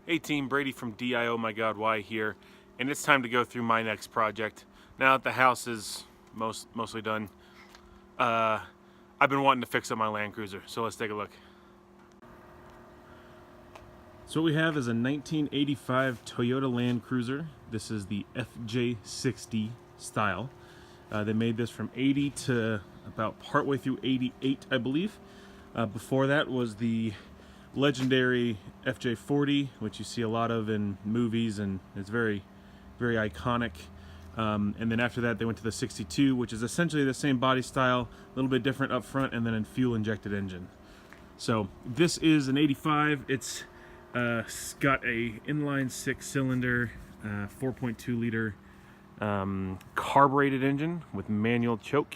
Hey team, Brady from DIO My God Why here, and it's time to go through my next project. Now that the house is mostly done, I've been wanting to fix up my Landcruiser, so let's take a look. So what we have is a 1985 Toyota Landcruiser. This is the FJ60 style. They made this from 80 to about partway through 88, I believe. Before that was the legendary FJ60, which you see a lot of in movies, and it's very, very iconic. And then after that, they went to the 62, which is essentially the same body style, a little bit different up front, and then a fuel-injected engine. So this is an 85. It's got a inline six-cylinder, 4.2 liter carbureted engine with manual choke.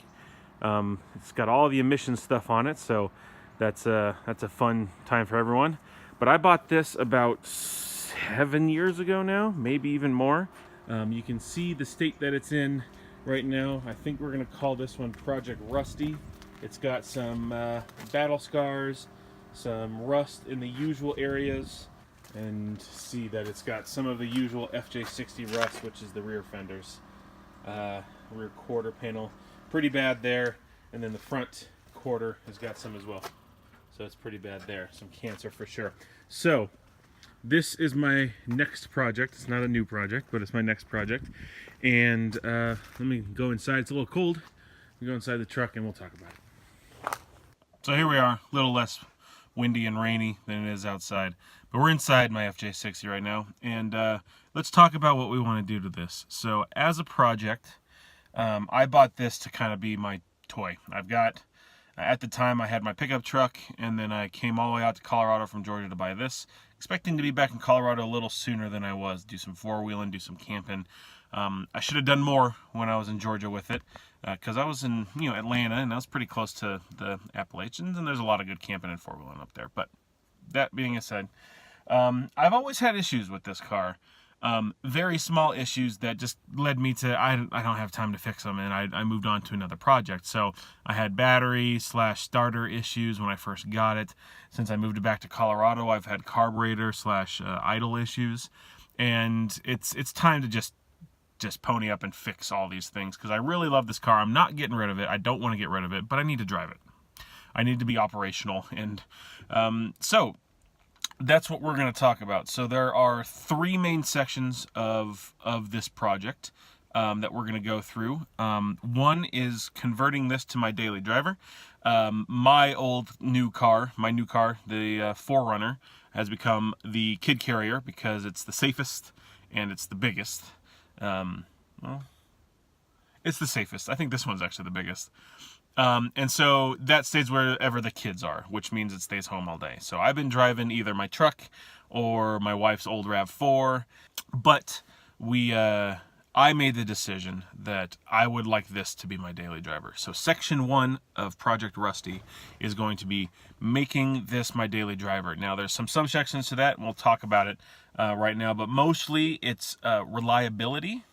It's got all the emission stuff on it, so that's a fun time for everyone. But I bought this about 7 years ago now, maybe even more. You can see the state that it's in right now. I think we're gonna call this one Project Rusty. It's got some battle scars, some rust in the usual areas, and see that it's got some of the usual FJ60 rust, which is the rear fenders, rear quarter panel, pretty bad there, and then the front quarter has got some as well. So it's pretty bad there, some cancer for sure. So this is my next project. It's not a new project, but it's my next project. And let me go inside. It's a little cold. We go inside the truck and we'll talk about it. So here we are, a little less windy and rainy than it is outside. But we're inside my FJ60 right now. And let's talk about what we want to do to this. So as a project, I bought this to kind of be my toy. I've got... At the time, I had my pickup truck, and then I came all the way out to Colorado from Georgia to buy this, expecting to be back in Colorado a little sooner than I was, do some four-wheeling, do some camping. I should have done more when I was in Georgia with it, because I was in Atlanta, and I was pretty close to the Appalachians, and there's a lot of good camping and four-wheeling up there. But that being said, I've always had issues with this car. Very small issues that just led me to, I don't have time to fix them, and I moved on to another project. So I had battery / starter issues when I first got it. Since I moved it back to Colorado, I've had carburetor / idle issues, and it's time to just pony up and fix all these things, because I really love this car. I'm not getting rid of it. I don't want to get rid of it, but I need to drive it. I need to be operational, and so that's what we're going to talk about. So there are three main sections of this project that we're going to go through. One is converting this to my daily driver. My new car, the 4Runner, has become the kid carrier because it's the safest and it's the biggest. Well, it's the safest. I think this one's actually the biggest. And so that stays wherever the kids are, which means it stays home all day. So I've been driving either my truck or my wife's old RAV4, but I made the decision that I would like this to be my daily driver. So section 1 of Project Rusty is going to be making this my daily driver. Now there's some subsections to that, and we'll talk about it right now, but mostly it's reliability,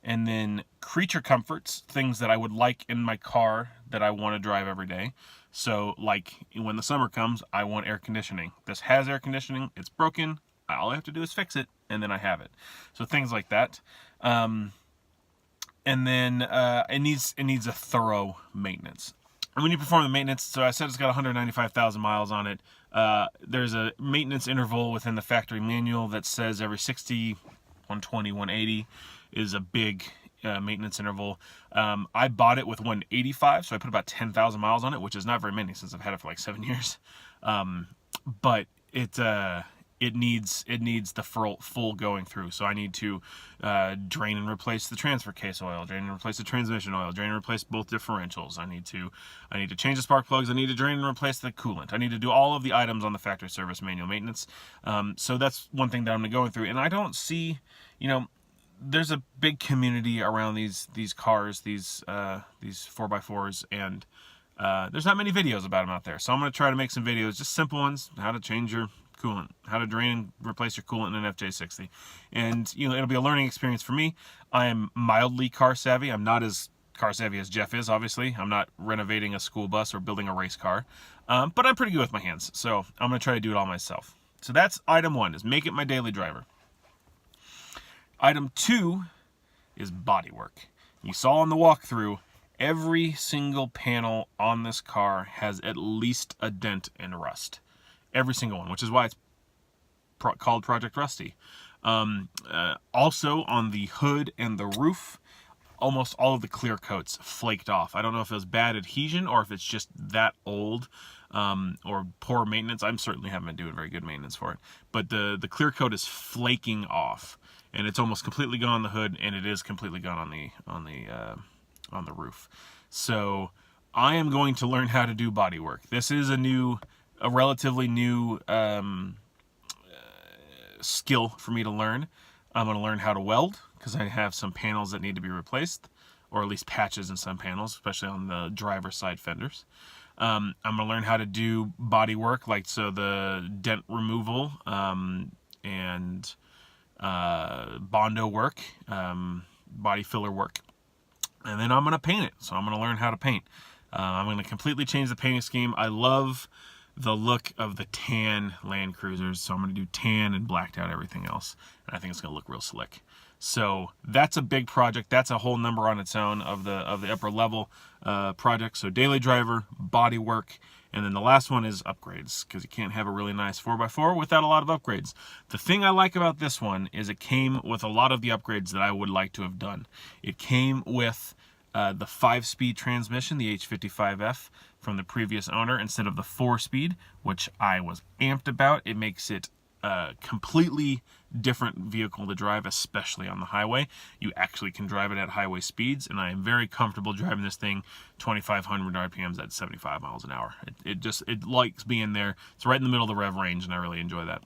and then creature comforts, things that I would like in my car that I want to drive every day. So like when the summer comes, I want air conditioning. This has air conditioning. It's broken. All I have to do is fix it, and then I have it. So things like that. And then it needs a thorough maintenance. And when you perform the maintenance, so I said it's got 195,000 miles on it. There's a maintenance interval within the factory manual that says every 60, 120, 180 is a big maintenance interval. I bought it with 185, so I put about 10,000 miles on it, which is not very many since I've had it for like 7 years. But it needs the full going through. So I need to drain and replace the transfer case oil, drain and replace the transmission oil, drain and replace both differentials. I need to change the spark plugs. I need to drain and replace the coolant. I need to do all of the items on the factory service manual maintenance. So that's one thing that I'm going through. And I don't see, there's a big community around these cars, these 4x4s, and there's not many videos about them out there. So I'm going to try to make some videos, just simple ones, how to change your coolant, how to drain and replace your coolant in an FJ60. And it'll be a learning experience for me. I am mildly car savvy. I'm not as car savvy as Jeff is, obviously. I'm not renovating a school bus or building a race car, but I'm pretty good with my hands, so I'm going to try to do it all myself. So that's item 1, is make it my daily driver. Item 2 is bodywork. You saw in the walkthrough, every single panel on this car has at least a dent and rust. Every single one, which is why it's called Project Rusty. Also on the hood and the roof, almost all of the clear coats flaked off. I don't know if it was bad adhesion or if it's just that old, or poor maintenance. I certainly haven't been doing very good maintenance for it. But the clear coat is flaking off, and it's almost completely gone on the hood, and it is completely gone on the roof. So I am going to learn how to do body work. This is a relatively new skill for me to learn. I'm going to learn how to weld, because I have some panels that need to be replaced, or at least patches in some panels, especially on the driver's side fenders. I'm going to learn how to do body work, like so the dent removal, and Bondo work, body filler work. And then I'm going to paint it. So I'm going to learn how to paint. I'm going to completely change the painting scheme. I love the look of the tan Landcruisers, so I'm going to do tan and blacked out everything else. And I think it's going to look real slick. So that's a big project. That's a whole number on its own of the upper level project. So daily driver, body work, and then the last one is upgrades, because you can't have a really nice 4x4 without a lot of upgrades. The thing I like about this one is it came with a lot of the upgrades that I would like to have done. It came with the 5-speed transmission, the H55F, from the previous owner, instead of the 4-speed, which I was amped about. It makes it a completely different vehicle to drive, especially on the highway. You actually can drive it at highway speeds, and I am very comfortable driving this thing 2,500 RPMs at 75 miles an hour. It likes being there. It's right in the middle of the rev range, and I really enjoy that.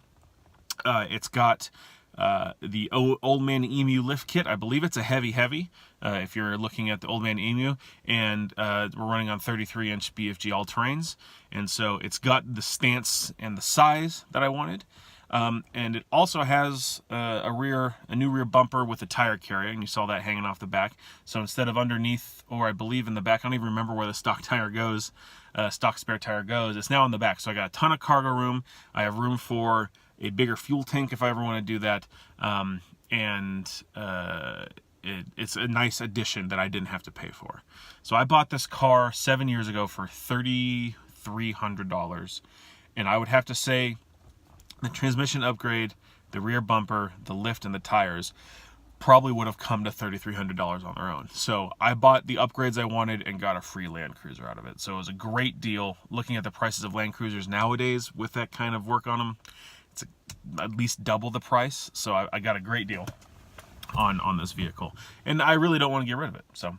It's got the Old Man Emu lift kit. I believe it's a heavy, if you're looking at the Old Man Emu, and we're running on 33-inch BFG all-terrains, and so it's got the stance and the size that I wanted. And it also has a new rear bumper with a tire carrier, and you saw that hanging off the back. So instead of underneath, or I believe in the back, I don't even remember where the stock tire goes, stock spare tire goes, it's now on the back. So I got a ton of cargo room. I have room for a bigger fuel tank if I ever want to do that. It's a nice addition that I didn't have to pay for. So I bought this car 7 years ago for $3,300, and I would have to say the transmission upgrade, the rear bumper, the lift, and the tires probably would have come to $3,300 on their own. So I bought the upgrades I wanted and got a free Landcruiser out of it. So it was a great deal. Looking at the prices of Landcruisers nowadays with that kind of work on them, it's at least double the price. So I got a great deal on this vehicle, and I really don't want to get rid of it. So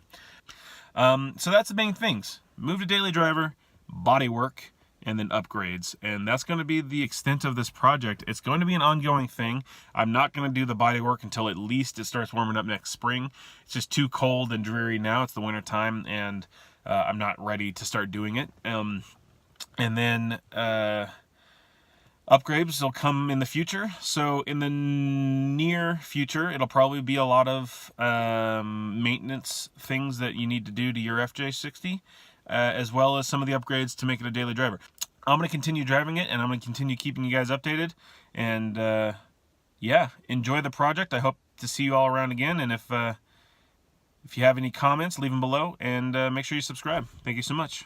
that's the main things: move to daily driver, body work, and then upgrades. And that's going to be the extent of this project. It's going to be an ongoing thing. I'm not going to do the body work until at least it starts warming up next spring. It's just too cold and dreary now. It's the winter time, and I'm not ready to start doing it. And then upgrades will come in the future. So in the near future, it'll probably be a lot of maintenance things that you need to do to your FJ60, as well as some of the upgrades to make it a daily driver. I'm going to continue driving it, and I'm going to continue keeping you guys updated. And yeah, enjoy the project. I hope to see you all around again. And if you have any comments, leave them below, and make sure you subscribe. Thank you so much.